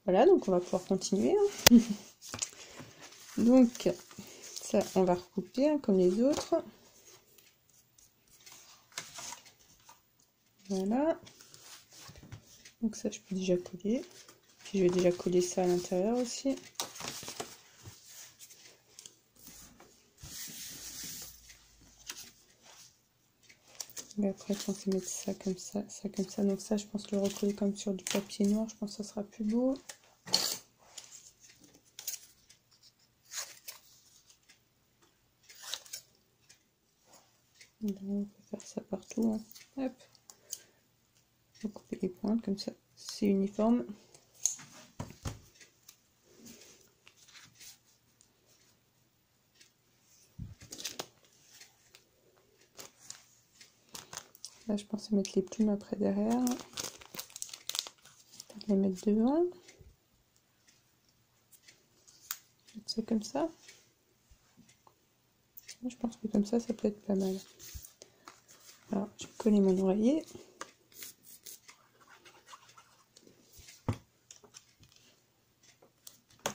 Voilà, donc on va pouvoir continuer. Hein. Donc, ça, on va recouper hein, comme les autres. Voilà. Donc ça, je peux déjà coller. Puis je vais déjà coller ça à l'intérieur aussi. Et après, je pense mettre ça comme ça, ça comme ça. Donc ça, je pense le recoller comme sur du papier noir. Je pense que ça sera plus beau. Donc, on peut faire ça partout. Hein. Hop. Couper les pointes comme ça, c'est uniforme. Là, je pensais mettre les plumes après derrière. Les mettre devant. Mettre ça comme ça. Je pense que comme ça peut être pas mal. Alors, je vais coller mon oreiller.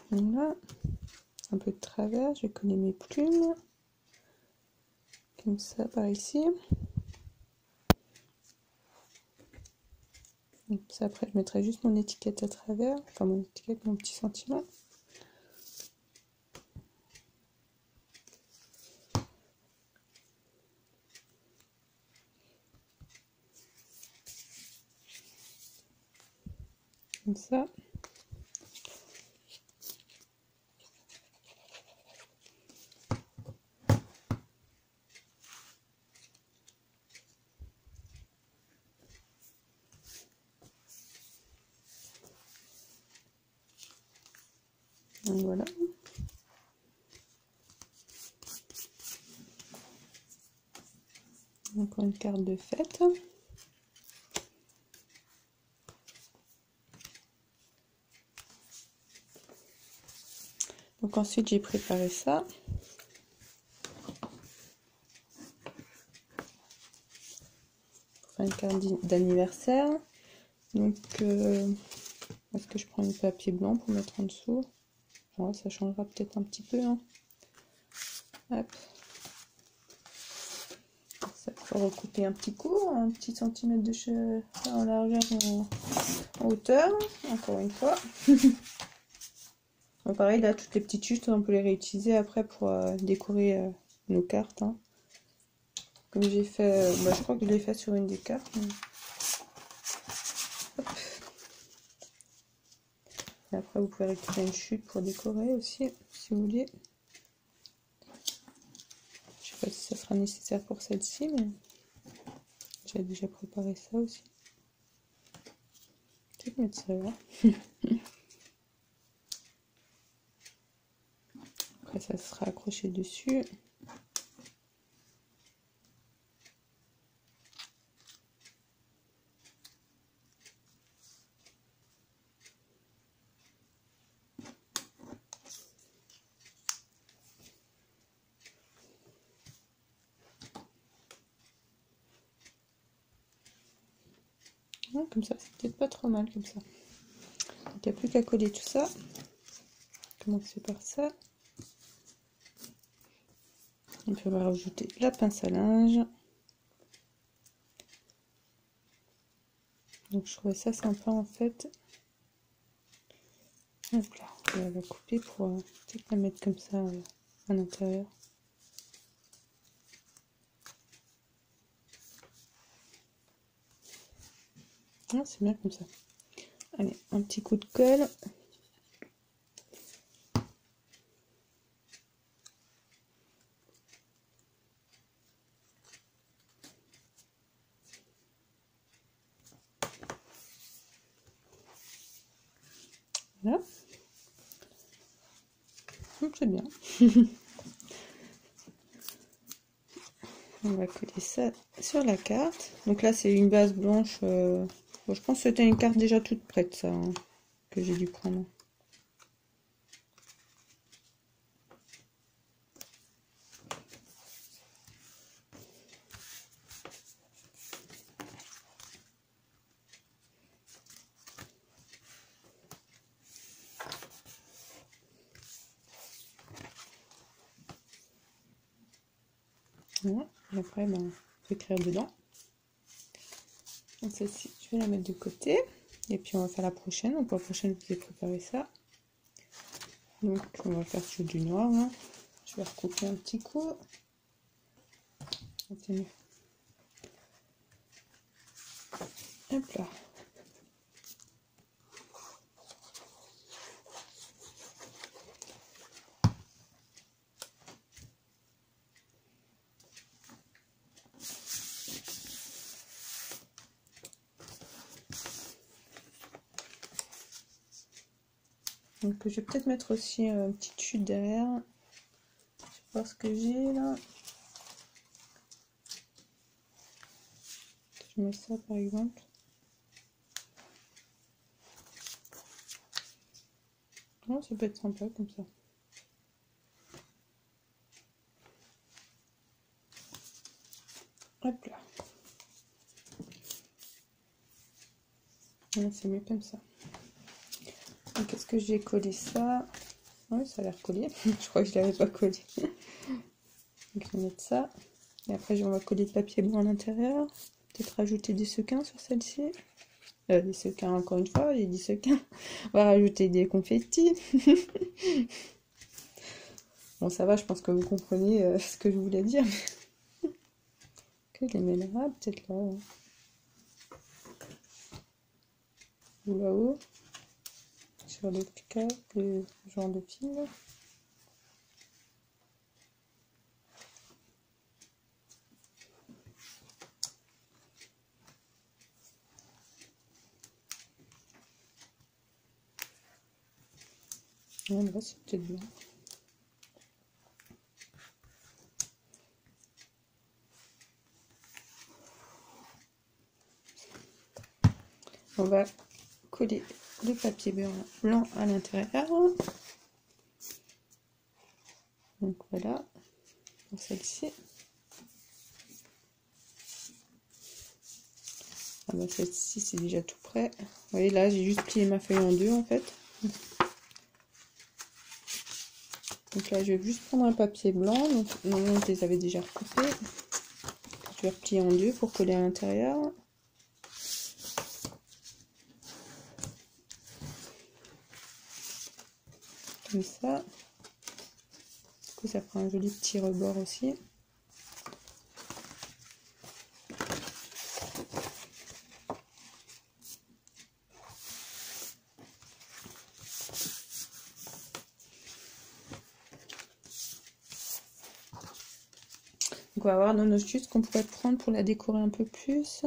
Voilà. Un peu de travers, je vais coller mes plumes. Comme ça, par ici. Donc ça, après, je mettrai juste mon étiquette à travers. Enfin, mon étiquette, mon petit sentiment. Comme ça. Donc voilà. Encore une carte de fête. Donc ensuite j'ai préparé ça. Pour faire une carte d'anniversaire. Donc est-ce que je prends du papier blanc pour mettre en dessous? Ouais, ça changera peut-être un petit peu. Hein. Hop. Ça faut recouper un petit coup, un petit centimètre de en largeur en hauteur, encore une fois. Bon, pareil, là, toutes les petites chutes, on peut les réutiliser après pour décorer nos cartes. Hein. Comme j'ai fait, je crois que je l'ai fait sur une des cartes. Mais... Et après, vous pouvez récupérer une chute pour décorer aussi, si vous voulez. Je sais pas si ça sera nécessaire pour celle-ci, mais j'ai déjà préparé ça aussi. Je vais mettre ça là. Après, ça sera accroché dessus. Ouais, comme ça, c'est peut-être pas trop mal comme ça. Donc, il n'y a plus qu'à coller tout ça. Commencer par ça. On peut rajouter la pince à linge. Donc je trouvais ça sympa en fait. Hop là, on va la couper pour peut-être la mettre comme ça à l'intérieur. Ah, c'est bien comme ça. Allez, un petit coup de colle. Voilà. C'est bien. On va coller ça sur la carte. Donc là, c'est une base blanche. Bon, je pense que c'était une carte déjà toute prête, ça, hein, que j'ai dû prendre. Voilà. Et après, ben, on peut écrire dedans. Donc celle-ci, je vais la mettre de côté. Et puis on va faire la prochaine. Donc pour la prochaine, je vous ai préparé ça. Donc on va faire sur du noir. Hein. Je vais recouper un petit coup. C'est mieux. Hop là. Donc je vais peut-être mettre aussi une petite chute derrière. Je vais voir ce que j'ai là. Je mets ça par exemple. Oh, ça peut être sympa comme ça. Hop là. C'est mieux comme ça. Donc est-ce que j'ai collé ça? Oui, ça a l'air collé. Je crois que je ne l'avais pas collé. Donc je vais mettre ça. Et après on va coller le papier blanc à l'intérieur. Peut-être rajouter des sequins sur celle-ci. Des sequins encore une fois, j'ai dit sequins. On va rajouter des confettis. Bon ça va, je pense que vous comprenez ce que je voulais dire. Que je les mets là, peut-être là. Ou là-haut. Sur le cas, le genre de fil. Ouais, là c'est peut-être bien. On va coller le papier blanc à l'intérieur. Donc voilà, pour celle-ci. Ah bah celle-ci c'est déjà tout prêt. Vous voyez là j'ai juste plié ma feuille en deux en fait. Donc là je vais juste prendre un papier blanc. Donc normalement je les avais déjà recoupés. Je vais replier en deux pour coller à l'intérieur. Comme ça. Du coup ça fera un joli petit rebord aussi. Donc on va voir dans nos chutes ce qu'on pourrait prendre pour la décorer un peu plus.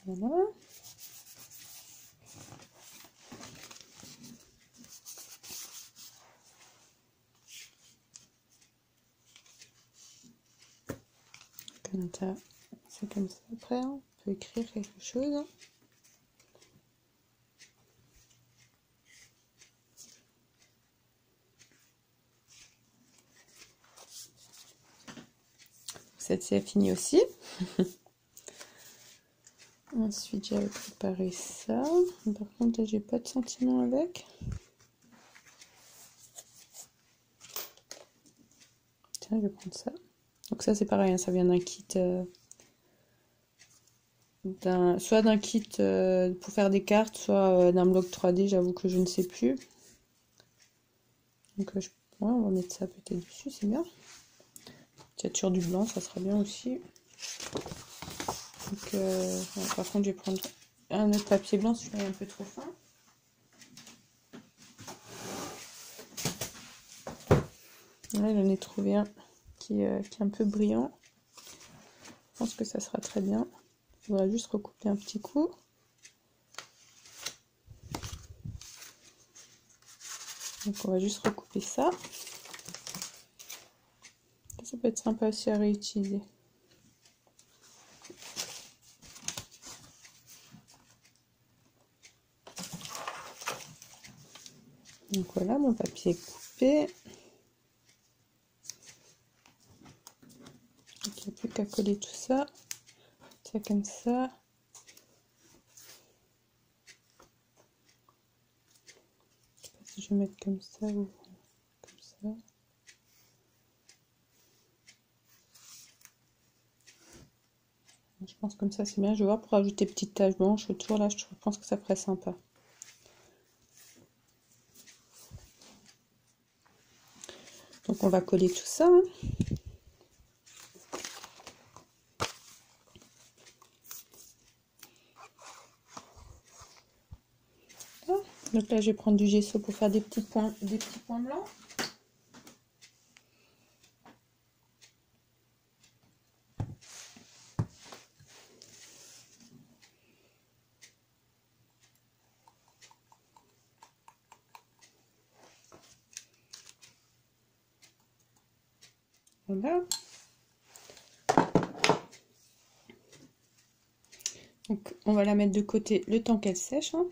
Voilà. C'est comme ça. Après, on peut écrire quelque chose. Celle-ci a fini aussi. Ensuite, j'avais préparé ça. Par contre, j'ai pas de sentiment avec. Tiens, je vais prendre ça. Donc ça, c'est pareil, hein, ça vient d'un kit, soit d'un kit pour faire des cartes, soit d'un bloc 3D. J'avoue que je ne sais plus. Donc, ouais, on va mettre ça peut-être dessus, c'est bien. Peut-être sur du blanc, ça sera bien aussi. Donc, ouais, par contre, je vais prendre un autre papier blanc, celui-là est un peu trop fin. Là, j'en ai trouvé un qui est un peu brillant. Je pense que ça sera très bien. Il faudra juste recouper un petit coup. Donc, on va juste recouper ça. Ça peut être sympa aussi à réutiliser. Donc voilà, mon papier est coupé. Donc il n'y a plus qu'à coller tout ça. Ça comme ça. Je vais mettre comme ça ou comme ça. Je pense comme ça c'est bien. Je vais voir pour ajouter des petites taches blanches autour là. Je pense que ça ferait sympa. Donc on va coller tout ça. Hein. Donc là, je vais prendre du gesso pour faire des petits points blancs. Voilà. Donc on va la mettre de côté le temps qu'elle sèche. Hein.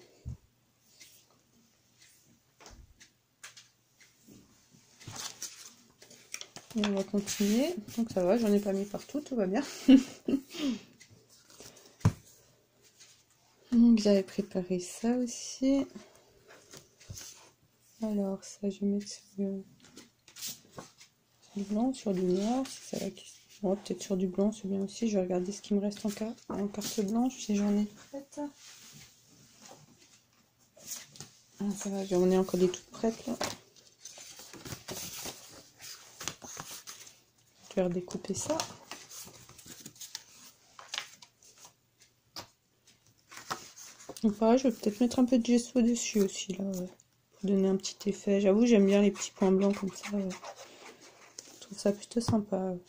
Et on va continuer. Donc ça va, j'en ai pas mis partout, tout va bien. Donc j'avais préparé ça aussi. Alors ça je vais mettre sur du blanc, sur du noir. Si ça va... Bon, peut-être sur du blanc, c'est bien aussi. Je vais regarder ce qui me reste en carte blanche, si j'en ai prête. Ah, ça va, j'en ai encore des toutes prêtes là. Je vais redécouper ça. Donc pareil, je vais peut-être mettre un peu de gesso dessus aussi là, ouais, pour donner un petit effet. J'avoue, j'aime bien les petits points blancs comme ça. Ouais. Je trouve ça plutôt sympa. Ouais.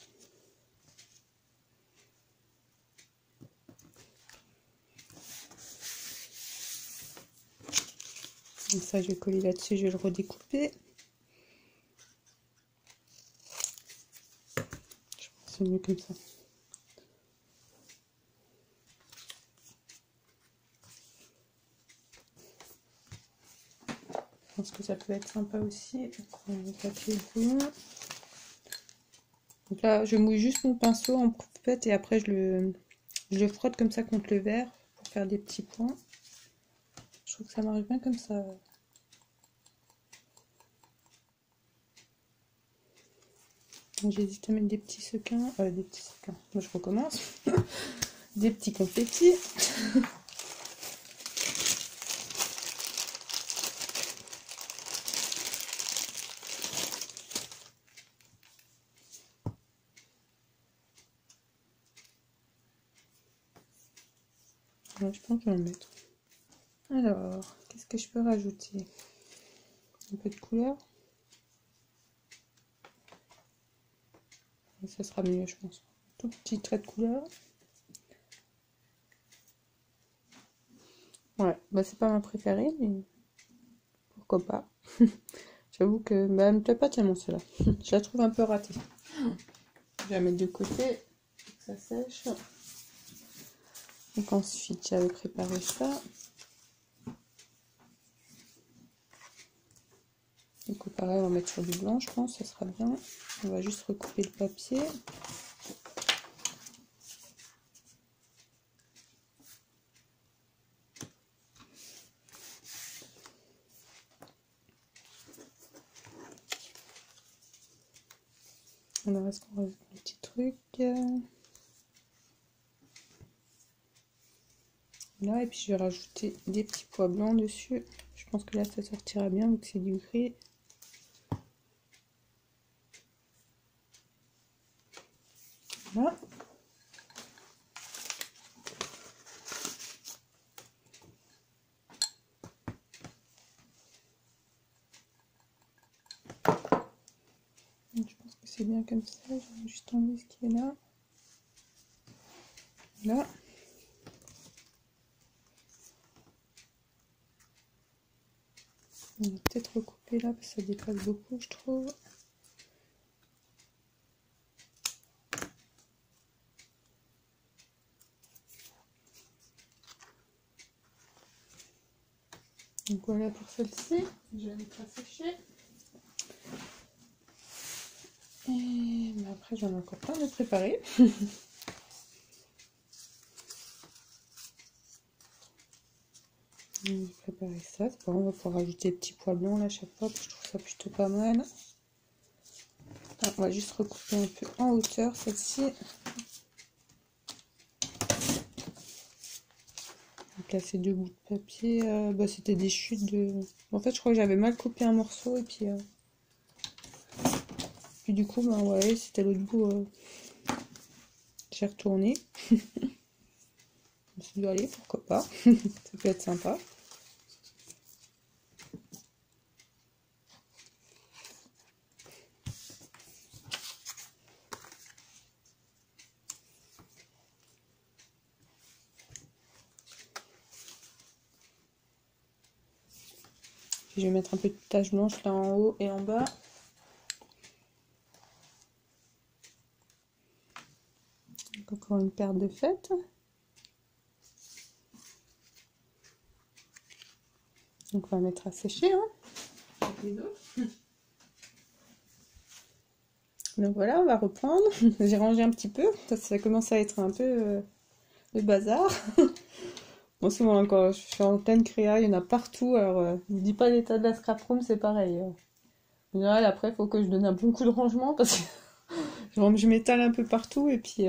Donc ça, je vais coller là-dessus, je vais le redécouper. Je pense que c'est mieux comme ça. Je pense que ça peut être sympa aussi. Le papier brouillon. Donc là, je mouille juste mon pinceau en poupette et après je le frotte comme ça contre le verre pour faire des petits points. Je trouve que ça marche bien comme ça. J'hésite à mettre des petits sequins. Des petits sequins. Moi, je recommence. Des petits confettis. Ouais, je pense que je vais en mettre. Alors, qu'est-ce que je peux rajouter? Un peu de couleur. Ça sera mieux, je pense. Tout petit trait de couleur. Ouais, bah c'est pas ma préférée, mais pourquoi pas. J'avoue que bah, elle me plaît pas tellement celle-là. Je la trouve un peu ratée. Je vais la mettre de côté pour que ça sèche. Donc ensuite, j'avais préparé ça. Donc pareil, on va mettre sur du blanc, je pense, ça sera bien. On va juste recouper le papier. Alors, est-ce qu'on rajoute un petit truc là, et puis je vais rajouter des petits pois blancs dessus. Je pense que là, ça sortira bien vu que c'est du gris. Voilà. Donc, je pense que c'est bien comme ça. Je vais juste enlever ce qui est là. Là. On va peut-être recouper là parce que ça dépasse beaucoup, je trouve. Donc voilà pour celle-ci. Je vais mettre à sécher. Et bah après, j'en ai encore plein de préparer. J'ai préparé ça. Bon, on va pouvoir rajouter des petits pois blancs là à chaque fois, parce que je trouve ça plutôt pas mal. Ah, on va juste recouper un peu en hauteur celle-ci. Casser 2 bouts de papier. Bah, c'était des chutes de... En fait, je crois que j'avais mal coupé un morceau et puis du coup, bah ouais, c'était l'autre bout. J'ai retourné. Je me suis dit, allez, pourquoi pas. Ça peut être sympa. Puis je vais mettre un peu de tache blanche là en haut et en bas. Donc encore une paire de fêtes. Donc on va mettre à sécher. Hein. Donc voilà, on va reprendre. J'ai rangé un petit peu. Ça commence à être un peu le bazar. Bon, c'est bon, quand je suis en pleine créa, il y en a partout. Alors, je ne dis pas l'état de la scrap room, c'est pareil. En général, après, il faut que je donne un bon coup de rangement parce que je m'étale un peu partout et puis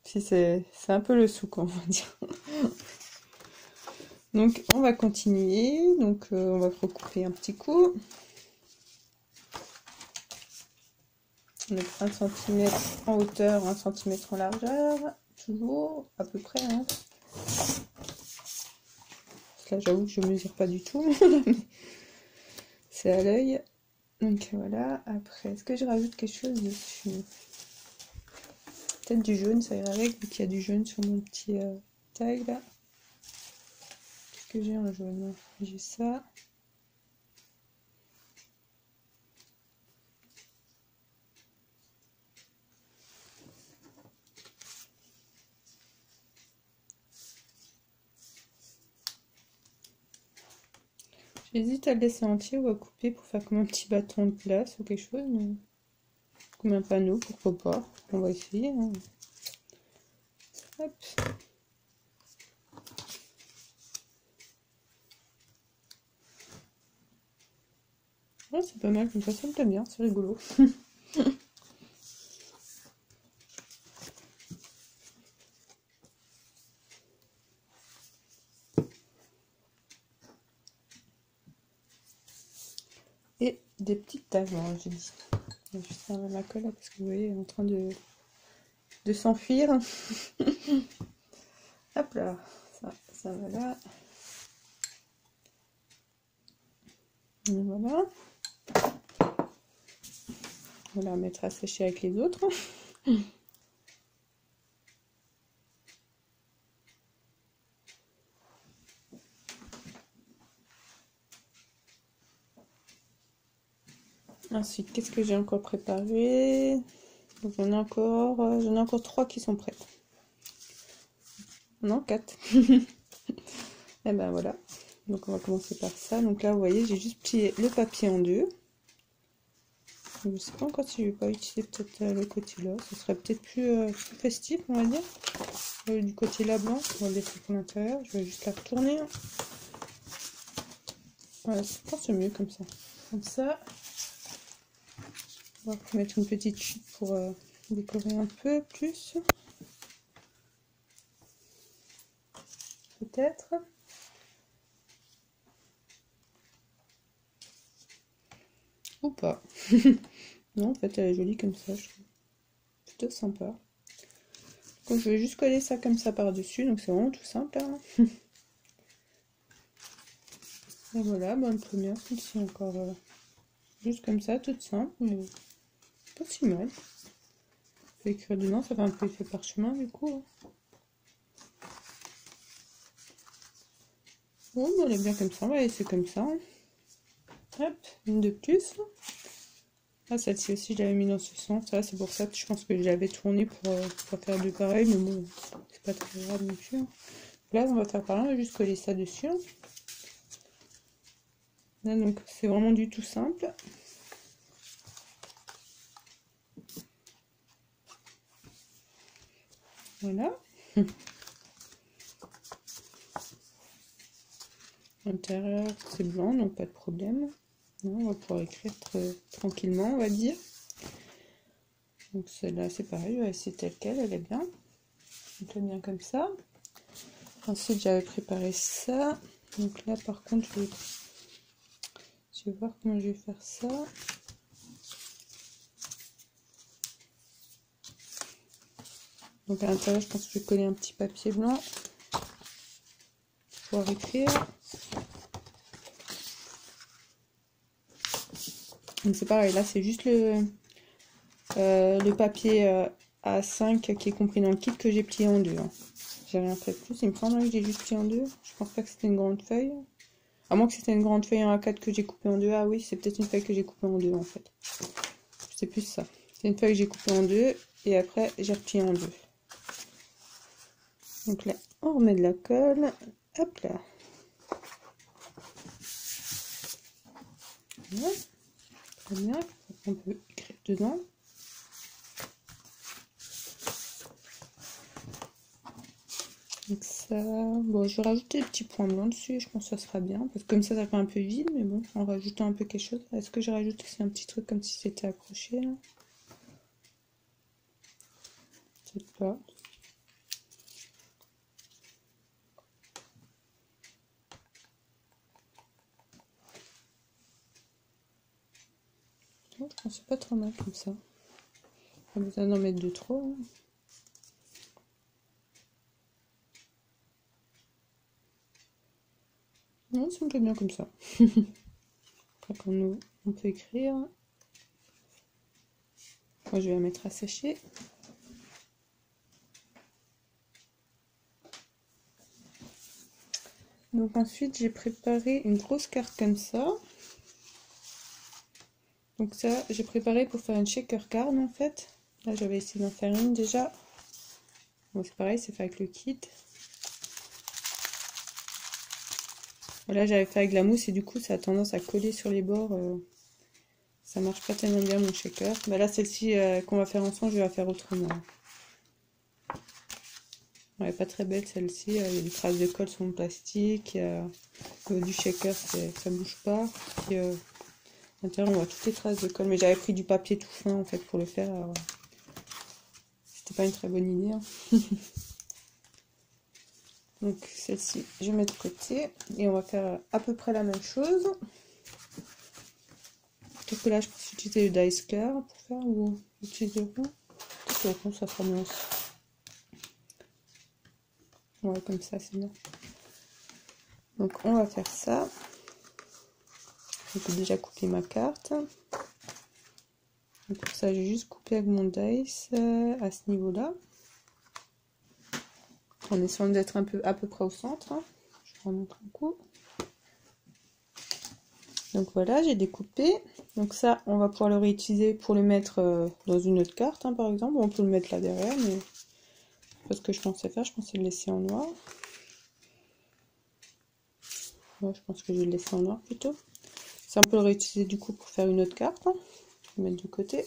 c'est un peu le souk, on va dire. Donc, on va continuer. Donc, on va recouper un petit coup. On met 1 cm en hauteur, 1 cm en largeur. Toujours, à peu près. Hein. Là, j'avoue que je ne mesure pas du tout. C'est à l'œil. Donc voilà. Après, est-ce que je rajoute quelque chose dessus? Peut-être du jaune, ça ira avec, vu qu'il y a du jaune sur mon petit tag là. Qu'est-ce que j'ai en jaune? J'ai ça. J'hésite à le laisser entier ou à couper pour faire comme un petit bâton de glace ou quelque chose. Mais... comme un panneau, pourquoi pas. On va essayer. Hein. Hop. Oh, c'est pas mal comme ça me plaît bien, c'est rigolo. Et des petites taches, j'ai dit. Je vais juste faire ma colle là, parce que vous voyez, elle est en train de s'enfuir. Hop là, ça va là. Et voilà. On va la mettre à sécher avec les autres. Ensuite, qu'est-ce que j'ai encore préparé? Donc j'en ai encore 3 qui sont prêts. Non, 4. Et ben voilà. Donc on va commencer par ça. Donc là, vous voyez, j'ai juste plié le papier en deux. Je ne sais pas encore si je vais pas utiliser peut-être le côté là. Ce serait peut-être plus festif, on va dire. Du côté là blanc, on va le laisser pour l'intérieur. Je vais juste la retourner. Voilà, je pense que c'est mieux comme ça. Comme ça. On va mettre une petite chute pour décorer un peu plus. Peut-être. Ou pas. Non, en fait, elle est jolie comme ça, je trouve. Plutôt sympa. Donc, je vais juste coller ça comme ça par-dessus. Donc, c'est vraiment tout simple. Hein. Et voilà, bonne première. Ici, encore juste comme ça, toute simple. Mais pas si mal. Je vais écrire dedans, ça fait un peu effet parchemin du coup. Hein. Bon, elle est bien comme ça. On va laisser comme ça. Hein. Hop, une de plus. Ah, celle-ci aussi, je l'avais mis dans ce sens. Ça, c'est pour ça que je pense que je l'avais tourné pour faire du pareil. Mais bon, c'est pas très grave non plus. Hein. Là, on va faire par là, on va juste coller ça dessus. Là, donc, c'est vraiment du tout simple. Voilà. L'intérieur c'est blanc, donc pas de problème. On va pouvoir écrire tranquillement, on va dire. Donc celle-là c'est pareil, je vais essayer telle quelle, elle est bien. Donc elle est bien comme ça. Ensuite j'avais préparé ça. Donc là par contre je vais voir comment je vais faire ça. Donc à l'intérieur je pense que je vais coller un petit papier blanc pour pouvoir écrire. Donc c'est pareil, là c'est juste le papier A5 qui est compris dans le kit que j'ai plié en deux. Hein. J'ai rien fait de plus, il me semble que j'ai juste plié en deux. Je pense pas que c'était une grande feuille. À moins que c'était une grande feuille en A4 que j'ai coupée en deux. Ah oui, c'est peut-être une feuille que j'ai coupée en deux en fait. C'est plus ça. C'est une feuille que j'ai coupée en deux et après j'ai replié en deux. Donc là, on remet de la colle. Hop là. Voilà. Très bien. On peut écrire dedans. Donc ça, bon, je vais rajouter des petits points blancs dessus, je pense que ça sera bien, parce que comme ça fait un peu vide, mais bon, en rajoutant un peu quelque chose. Est-ce que je rajoute aussi un petit truc comme si c'était accroché là? Peut-être pas. Non, je pense pas trop mal comme ça. Pas besoin d'en mettre de trop. Hein. Non, ça me plaît bien comme ça. Après, quand on peut écrire. Moi, je vais la mettre à sécher. Donc ensuite, j'ai préparé une grosse carte comme ça. Donc ça, j'ai préparé pour faire une shaker card en fait. Là, j'avais essayé d'en faire une déjà. Bon, c'est pareil, c'est fait avec le kit. Voilà, j'avais fait avec la mousse et du coup, ça a tendance à coller sur les bords. Ça marche pas tellement bien mon shaker. Bah là, celle-ci qu'on va faire ensemble, je vais la faire autrement. Elle est pas très belle celle-ci. Il y a des traces de colle sur le plastique. Du shaker, ça bouge pas. Puis, à l'intérieur, on voit toutes les traces de colle. Mais j'avais pris du papier tout fin en fait pour le faire. C'était pas une très bonne idée. Hein. Donc celle-ci, je mets de côté. Et on va faire à peu près la même chose. Peut-être que là, je pense utiliser le dice car pour faire ou utiliser le rond. Peut-être le rond, ça sera bien aussi. Ouais, comme ça, c'est bien. Donc, on va faire ça. Je peux déjà couper ma carte. Et pour ça, j'ai juste coupé avec mon dice à ce niveau-là. En essayant d'être un peu à peu près au centre. Hein. Je remonte un coup. Donc voilà, j'ai découpé. Donc ça, on va pouvoir le réutiliser pour le mettre dans une autre carte, hein, par exemple. On peut le mettre là derrière, mais c'est pas ce que je pensais faire. Je pensais le laisser en noir. Ouais, je pense que je vais le laisser en noir plutôt. Ça, on peut le réutiliser du coup pour faire une autre carte. Hein. Je vais mettre de côté.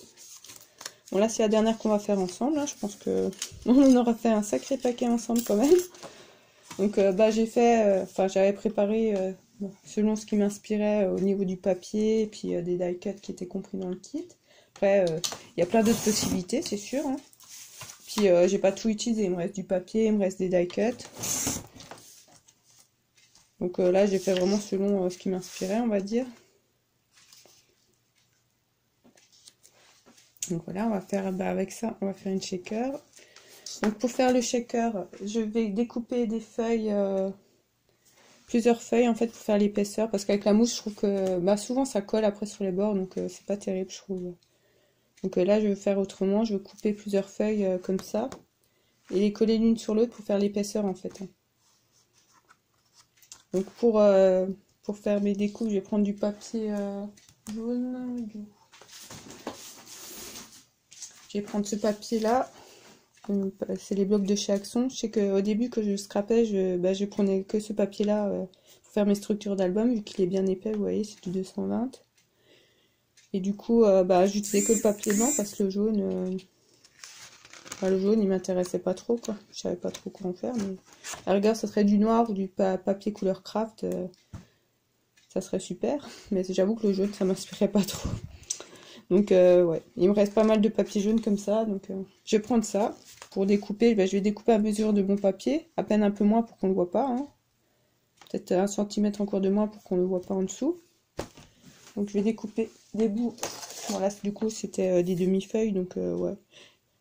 Bon, là, c'est la dernière qu'on va faire ensemble. Hein. Je pense que on aura fait un sacré paquet ensemble quand même. Donc, j'ai fait, j'avais préparé selon ce qui m'inspirait au niveau du papier, et puis des die cuts qui étaient compris dans le kit. Après, il y a plein d'autres possibilités, c'est sûr. Hein. Puis, j'ai pas tout utilisé. Il me reste du papier, il me reste des die cuts. Donc là, j'ai fait vraiment selon ce qui m'inspirait, on va dire. Donc voilà, on va faire avec ça, on va faire une shaker. Donc pour faire le shaker, je vais découper des feuilles, plusieurs feuilles en fait pour faire l'épaisseur. Parce qu'avec la mousse, je trouve que souvent ça colle après sur les bords, donc c'est pas terrible, je trouve. Donc là, je vais faire autrement, je vais couper plusieurs feuilles comme ça. Et les coller l'une sur l'autre pour faire l'épaisseur en fait. Donc pour faire mes découpes, je vais prendre du papier jaune. Je vais prendre ce papier là. C'est les blocs de chez Axon. Je sais qu'au début que je scrapais, je prenais que ce papier là pour faire mes structures d'album, vu qu'il est bien épais, vous voyez, c'est du 220. Et du coup, j'utilisais que le papier blanc parce que le jaune il m'intéressait pas trop, quoi. Je savais pas trop quoi en faire, mais à la rigueur, ça serait du noir ou du papier couleur craft. ça serait super. Mais j'avoue que le jaune, ça m'inspirait pas trop. Donc ouais, il me reste pas mal de papier jaune comme ça. Donc je vais prendre ça pour découper. Je vais découper à mesure de mon papier, à peine un peu moins pour qu'on le voit pas. Hein. Peut-être 1 cm encore de moins pour qu'on le voit pas en dessous. Donc je vais découper des bouts. Voilà, du coup c'était des demi-feuilles. Donc ouais,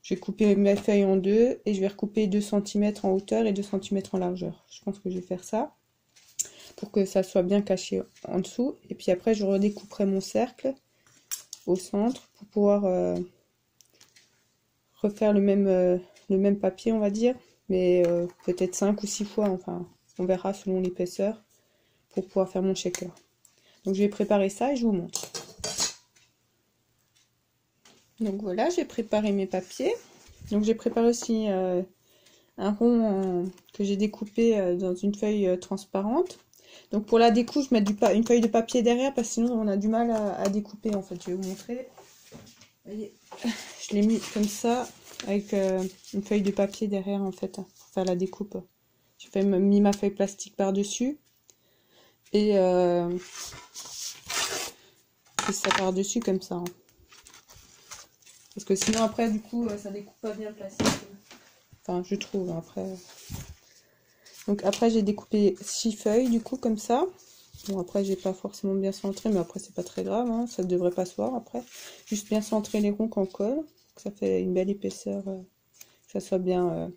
je vais couper mes feuilles en deux et je vais recouper 2 cm en hauteur et 2 cm en largeur. Je pense que je vais faire ça pour que ça soit bien caché en dessous. Et puis après je redécouperai mon cercle au centre pour pouvoir refaire le même papier, on va dire, mais peut-être 5 ou 6 fois, enfin on verra selon l'épaisseur pour pouvoir faire mon shaker. Donc je vais préparer ça et je vous montre. Donc voilà, j'ai préparé mes papiers. Donc j'ai préparé aussi un rond que j'ai découpé dans une feuille transparente. Donc pour la découpe, je mets une feuille de papier derrière parce que sinon on a du mal à découper en fait. Je vais vous montrer. Voyez, je l'ai mis comme ça avec une feuille de papier derrière en fait pour faire la découpe. J'ai mis ma feuille plastique par dessus et ça par dessus comme ça. Hein. Parce que sinon après du coup ça découpe pas bien plastique. Enfin je trouve après. Donc après j'ai découpé 6 feuilles du coup comme ça. Bon après j'ai pas forcément bien centré mais après c'est pas très grave, hein, ça devrait pas se voir après. Juste bien centrer les ronds qu'on colle. Ça fait une belle épaisseur, que ça soit bien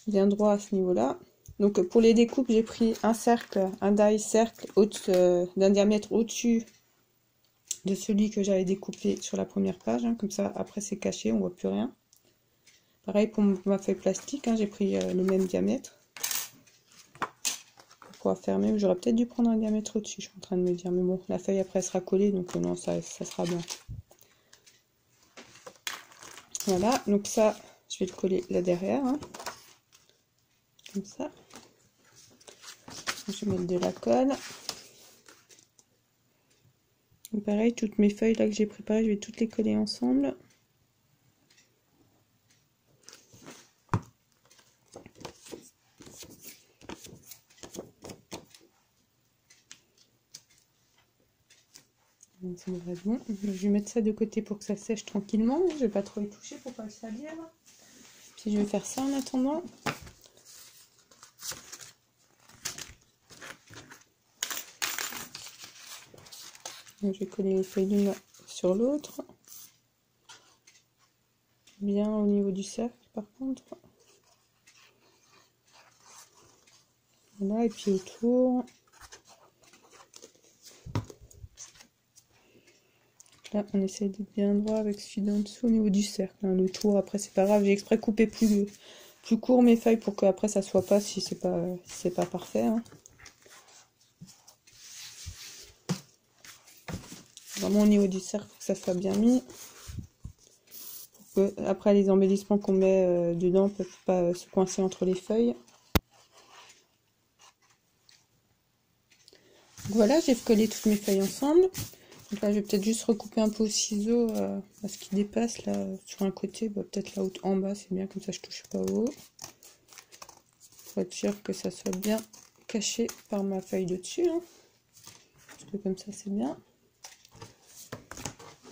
droit à ce niveau là. Donc pour les découpes j'ai pris un cercle, un die cercle d'un diamètre au-dessus de celui que j'avais découpé sur la première page, hein, comme ça après c'est caché, on voit plus rien. Pareil pour ma feuille plastique, hein, j'ai pris le même diamètre pour pouvoir fermer. J'aurais peut-être dû prendre un diamètre au-dessus, je suis en train de me dire, mais bon, la feuille après sera collée, donc non, ça sera bien. Voilà, donc ça, je vais le coller là derrière, hein, comme ça. Je vais mettre de la colle. Donc pareil, toutes mes feuilles là que j'ai préparées, je vais toutes les coller ensemble. Donc ça devrait être bon. Je vais mettre ça de côté pour que ça sèche tranquillement. Je vais pas trop y toucher pour pas le salir. Puis je vais faire ça en attendant. Donc, je vais coller les feuilles l'une sur l'autre. Bien au niveau du cercle par contre. Voilà, et puis autour. Là, on essaie d'être bien droit avec celui d'en dessous au niveau du cercle. Hein, le tour, après, c'est pas grave. J'ai exprès coupé plus court mes feuilles pour que après ça soit pas si c'est pas parfait. Hein. Vraiment au niveau du cercle, faut que ça soit bien mis. Pour que, après, les embellissements qu'on met dedans ne peuvent pas se coincer entre les feuilles. Donc voilà, j'ai collé toutes mes feuilles ensemble. Donc là, je vais peut-être juste recouper un peu au ciseau à ce qui dépasse là sur un côté. Bah, peut-être là en bas, c'est bien, comme ça je touche pas au haut. Pour être sûr que ça soit bien caché par ma feuille de dessus. Hein. Parce que comme ça, c'est bien.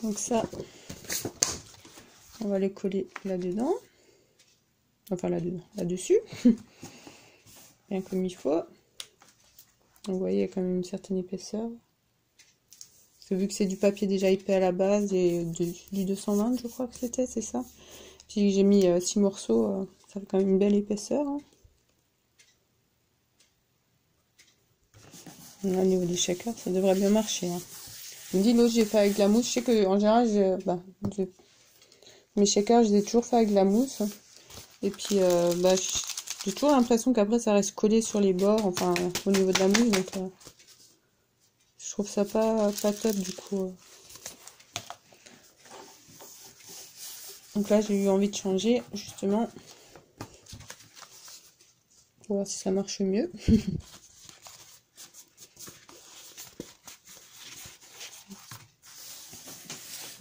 Donc ça, on va les coller là-dedans. Enfin là-dedans, là-dessus. Bien comme il faut. Donc vous voyez, il y a quand même une certaine épaisseur. Parce que vu que c'est du papier déjà épais à la base, et du 220 je crois que c'était, c'est ça. Puis j'ai mis 6 morceaux, ça fait quand même une belle épaisseur. Hein. Là, au niveau du shaker, ça devrait bien marcher. Hein. Je me dis, l'autre j'ai fait avec de la mousse. Je sais qu'en général, mes shakers, je les ai toujours fait avec de la mousse. Et puis, j'ai toujours l'impression qu'après, ça reste collé sur les bords, enfin, au niveau de la mousse. Donc, je trouve ça pas top du coup. Donc là, j'ai eu envie de changer, justement. Pour voir si ça marche mieux.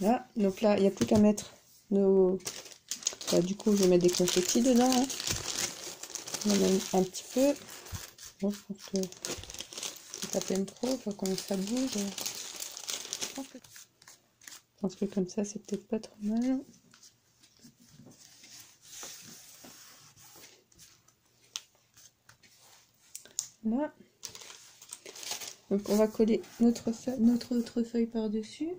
Là, donc là, il n'y a plus qu'à mettre nos... Bah, du coup, je vais mettre des confettis dedans. Hein. On en met un petit peu. Bon, je pense que C'est à peine trop, faut quand ça bouge. Je pense que comme ça, c'est peut-être pas trop mal. Là. Donc on va coller notre autre feuille par-dessus.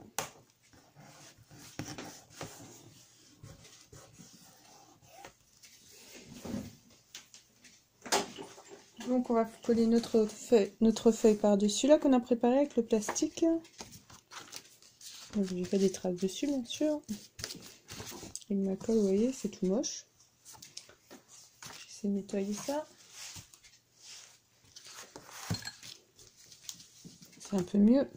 Donc on va coller notre feuille par-dessus là qu'on a préparé avec le plastique. J'ai fait des traces dessus bien sûr. Et ma colle, vous voyez, c'est tout moche. J'essaie de nettoyer ça. C'est un peu mieux.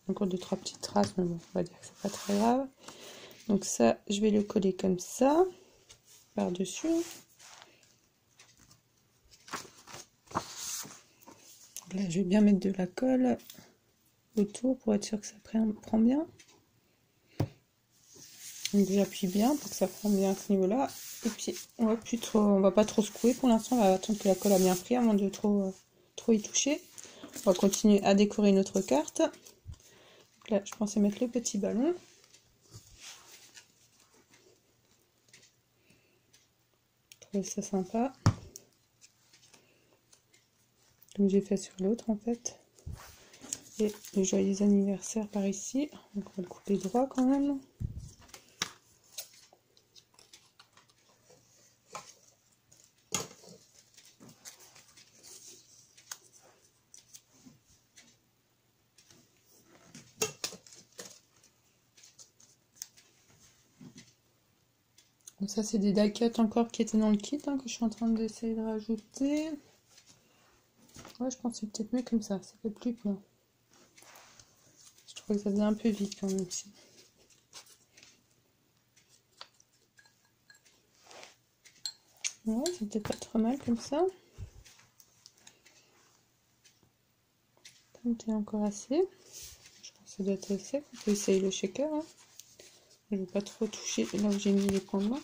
Encore 2-3 petites traces, mais bon, on va dire que c'est pas très grave. Donc ça, je vais le coller comme ça, par-dessus. Là, je vais bien mettre de la colle autour pour être sûr que ça prend bien. Donc j'appuie bien pour que ça prenne bien à ce niveau-là. Et puis on va pas trop secouer pour l'instant. On va attendre que la colle a bien pris avant de trop y toucher. On va continuer à décorer notre carte. Donc là, je pensais mettre le petit ballon. Je trouve ça sympa. Comme j'ai fait sur l'autre en fait. Et le joyeux anniversaire par ici. Donc on va le couper droit quand même. Donc ça c'est des die cuts encore qui étaient dans le kit que je suis en train d'essayer de rajouter. Ouais, je pense que c'est peut-être mieux comme ça fait plus plein. Je trouve que ça faisait un peu vite quand même ici. Ouais, c'est peut-être pas trop mal comme ça. Tant qu'il y a encore assez. Je pense que ça doit être assez. On peut essayer le shaker. Hein. Je ne vais pas trop toucher là où j'ai mis les points blancs.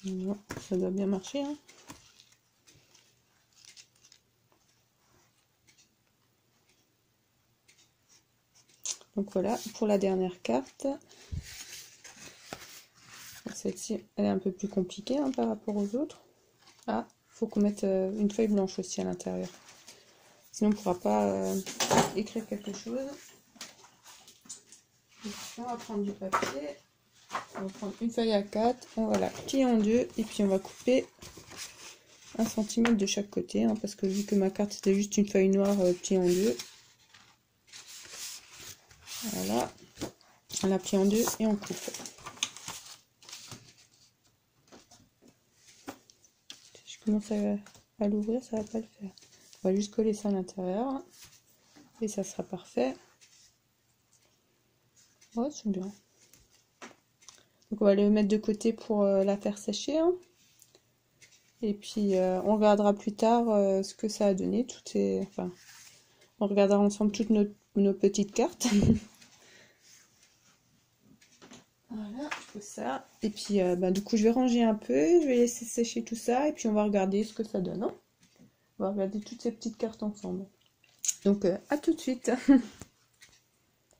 Non, ça doit bien marcher. Hein. Donc voilà, pour la dernière carte. Celle-ci, elle est un peu plus compliquée hein, par rapport aux autres. Ah, il faut qu'on mette une feuille blanche aussi à l'intérieur. Sinon, on ne pourra pas écrire quelque chose. Donc, on va prendre du papier. On va prendre une feuille A4. On va la plier en deux. Et puis, on va couper 1 cm de chaque côté. Hein, parce que vu que ma carte, c'était juste une feuille noire pliée en deux. Voilà. On la plie en deux et on coupe. Si je commence à l'ouvrir, ça va pas le faire. On va juste coller ça à l'intérieur. Et ça sera parfait. Ouais, c'est bien. Donc on va le mettre de côté pour la faire sécher. Hein. Et puis on regardera plus tard ce que ça a donné. Enfin, on regardera ensemble toutes nos petites cartes. Voilà, je fais ça. Et puis du coup je vais ranger un peu. Je vais laisser sécher tout ça. Et puis on va regarder ce que ça donne. Hein. On va regarder toutes ces petites cartes ensemble. Donc à tout de suite.